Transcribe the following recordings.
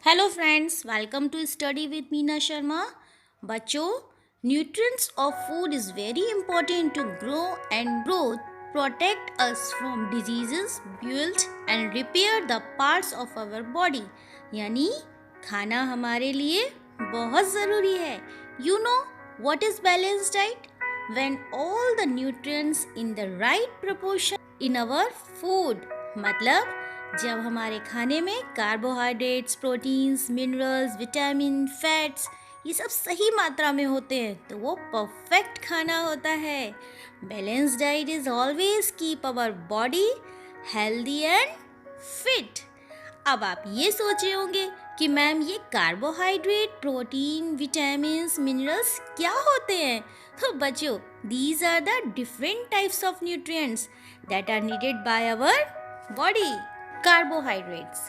Hello friends, welcome to study with Meena Sharma. बच्चों, nutrients of food is very important to grow and growth, protect us from diseases, build and repair the parts of our body. यानी खाना हमारे लिए बहुत ज़रूरी है। You know what is balance diet? When all the nutrients in the right proportion in our food. मतलब जब हमारे खाने में carbohydrates, proteins, minerals, vitamin, fats ये सब सही मात्रा में होते हैं तो वो परफेक्ट खाना होता है। Balance diet is always keep our body healthy and fit. अब आप ये सोच रहे होंगे कि मैम ये कार्बोहाइड्रेट, प्रोटीन, विटामिन्स, मिनरल्स क्या होते हैं? तो बच्चों, these are the different types of nutrients that are needed by our body. Carbohydrates.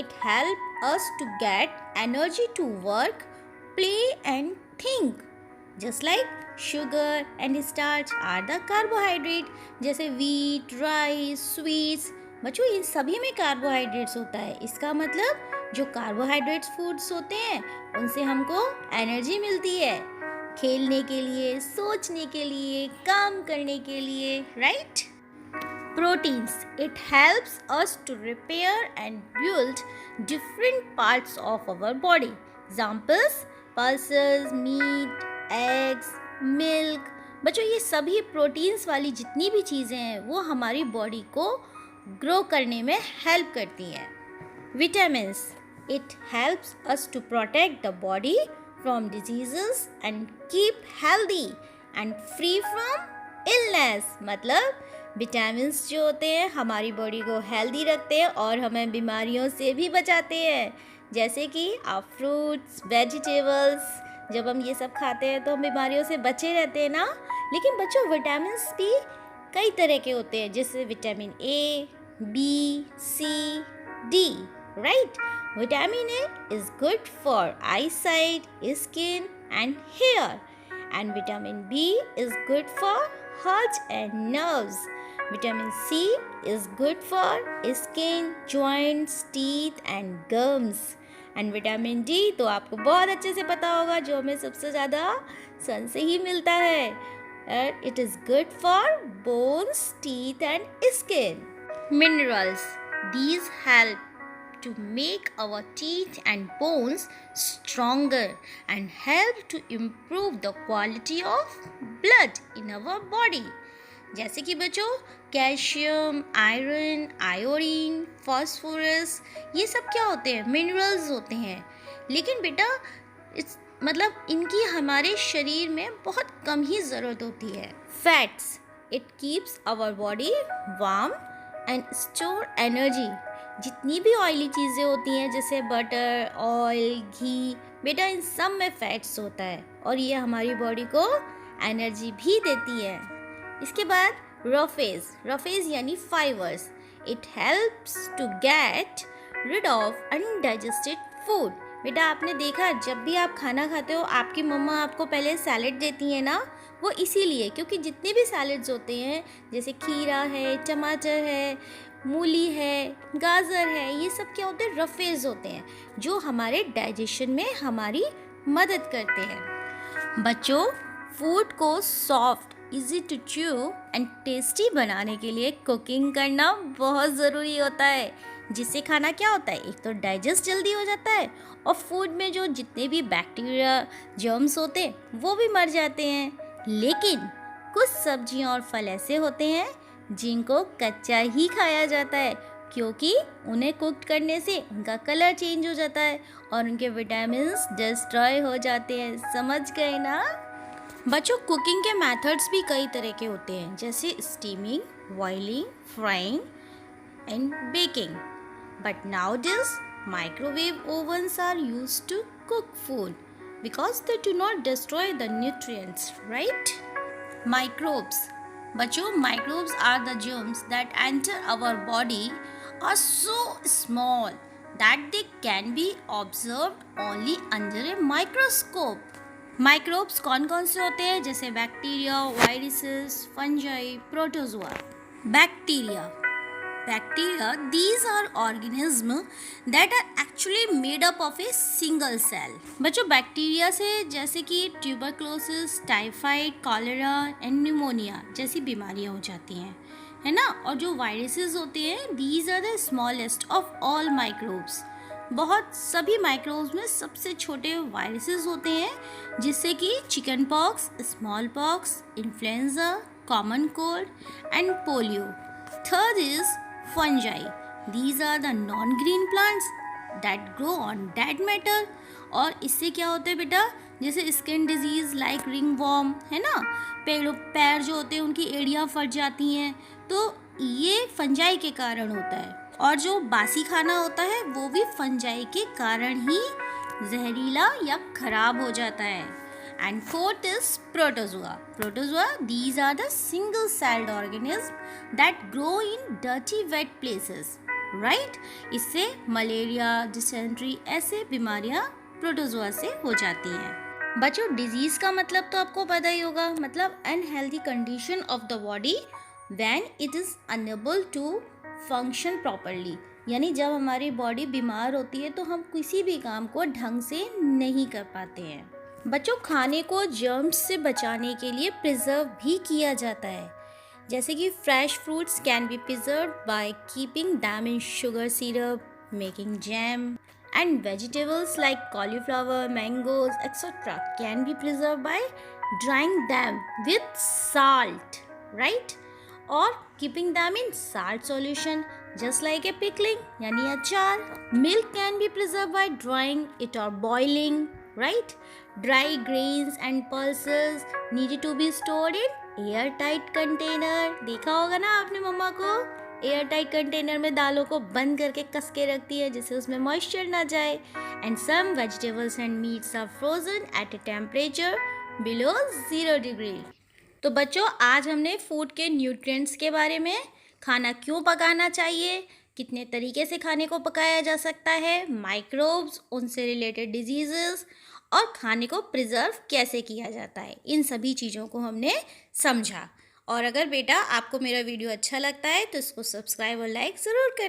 It helps us to get energy to work, play and think. Just like sugar and starch are the carbohydrate. जैसे wheat, rice, sweets. बच्चों, इन सभी में carbohydrates होता है। इसका मतलब जो carbohydrates foods होते हैं उनसे हमको एनर्जी मिलती है खेलने के लिए, सोचने के लिए, काम करने के लिए, right? Proteins. It helps us to repair and build different parts of our body. Examples: pulses, meat, eggs, milk. बच्चों, ये सभी प्रोटीन्स वाली जितनी भी चीज़ें हैं वो हमारी बॉडी को ग्रो करने में हेल्प करती हैं। Vitamins. It helps us to protect the body from diseases and keep healthy and free from illness. मतलब विटामिन्स जो होते हैं हमारी बॉडी को हेल्दी रखते हैं और हमें बीमारियों से भी बचाते हैं। जैसे कि आप फ्रूट्स, वेजिटेबल्स, जब हम ये सब खाते हैं तो हम बीमारियों से बचे रहते हैं ना। लेकिन बच्चों, विटामिन्स भी कई तरह के होते हैं, जैसे vitamin A, B, C, D, right? Vitamin A is good for eye sight, skin and hair, and vitamin B is good for heart and nerves. Vitamin C is good for skin, joints, teeth and gums. And vitamin D तो आपको बहुत अच्छे से पता होगा, जो हमें सबसे ज़्यादा सन से ही मिलता है। It is good for bones, teeth and skin. Minerals. These help to make our teeth and bones stronger and help to improve the quality of blood in our body. जैसे कि बच्चों, कैल्शियम, आयरन, आयोडीन, फास्फोरस, ये सब क्या होते हैं? Minerals होते हैं। लेकिन बेटा, मतलब इनकी हमारे शरीर में बहुत कम ही ज़रूरत होती है। Fats. It keeps our body warm and store energy. जितनी भी ऑयली चीज़ें होती हैं जैसे बटर, ऑयल, घी, बेटा इन सब में फैट्स होता है और ये हमारी बॉडी को एनर्जी भी देती है। इसके बाद रफेज यानी fibres. It helps to get rid of undigested food. बेटा आपने देखा, जब भी आप खाना खाते हो आपकी मम्मा आपको पहले सैलेड देती है ना, वो इसीलिए क्योंकि जितने भी सैलेड्स होते हैं जैसे खीरा है, टमाटर है, मूली है, गाजर है, ये सब क्या होते हैं? रफेज होते हैं जो हमारे डाइजेशन में हमारी मदद करते हैं। बच्चों, फूड को soft, easy to chew and tasty बनाने के लिए कुकिंग करना बहुत ज़रूरी होता है, जिससे खाना क्या होता है? एक तो डाइजेस्ट जल्दी हो जाता है और फूड में जो जितने भी बैक्टीरिया, जर्म्स होते हैं वो भी मर जाते हैं। लेकिन कुछ सब्जियां और फल ऐसे होते हैं जिनको कच्चा ही खाया जाता है, क्योंकि उन्हें कुक करने से उनका कलर चेंज हो जाता है और उनके विटामिन्स डिस्ट्रॉय हो जाते हैं। समझ गए ना? बच्चों, कुकिंग के मेथड्स भी कई तरह के होते हैं, जैसे steaming, boiling, frying and baking. But nowadays microwave ovens are used to cook food because they do not destroy the nutrients, right? Microbes. बच्चों, microbes are the germs that enter our body are so small that they can be observed only under a microscope. Microbes कौन कौन से होते हैं? जैसे bacteria, viruses, fungi, protozoa. Bacteria. Bacteria, these are organisms that are actually made up of a single cell. बच्चों bacteria से जैसे कि tuberculosis, typhoid, cholera and pneumonia जैसी बीमारियां हो जाती हैं, है ना। और जो वायरसेस होते हैं, these are the smallest of all microbes. बहुत सभी माइक्रोब्स में सबसे छोटे वायरसेस होते हैं, जिससे कि chicken pox, small pox, influenza, common cold and polio. Third is fungi. These are the non-green plants that grow on dead matter. और इससे क्या होता है बेटा, जैसे skin disease like ringworm, है ना, पैर जो होते हैं उनकी एड़ियाँ फट जाती हैं, तो ये फंजाई के कारण होता है. और जो बासी खाना होता है वो भी फंजाई के कारण ही जहरीला या खराब हो जाता है. And fourth is protozoa. Protozoa, these are the single-celled organisms that grow in dirty, wet places, right? इससे मलेरिया, डिसेंट्री ऐसे बीमारियां प्रोटोजोआ से हो जाती हैं. बच्चों, डिजीज का मतलब तो आपको पता ही होगा, मतलब unhealthy condition of the body when it is unable to function properly. यानी जब हमारी बॉडी बीमार होती है तो हम किसी भी काम को ढंग से नहीं कर पाते हैं. बच्चों, खाने को जर्म्स से बचाने के लिए प्रिजर्व भी किया जाता है, जैसे कि fresh fruits can be preserve by keeping them in sugar syrup, making jam, and vegetables like cauliflower, mangoes etcetera can be preserve by drying them with salt, right, और keeping them in salt solution just like a pickling यानी अचार. Milk can be preserved by drying it or boiling, right? Dry grains and pulses needed to be stored in airtight container. देखा होगा ना आपने मम्मा को, airtight container में दालों को बंद करके कस के रखती है जिससे उसमें मॉइस्चर ना जाए. And some vegetables and meats are frozen at a temperature below 0 degree. तो बच्चों, आज हमने फूड के न्यूट्रिएंट्स के बारे में, खाना क्यों पकाना चाहिए, कितने तरीके से खाने को पकाया जा सकता है, माइक्रोब्स, उनसे रिलेटेड डिजीजेस और खाने को प्रिजर्व कैसे किया जाता है, इन सभी चीज़ों को हमने समझा. और अगर बेटा आपको मेरा वीडियो अच्छा लगता है तो इसको सब्सक्राइब और लाइक ज़रूर करना.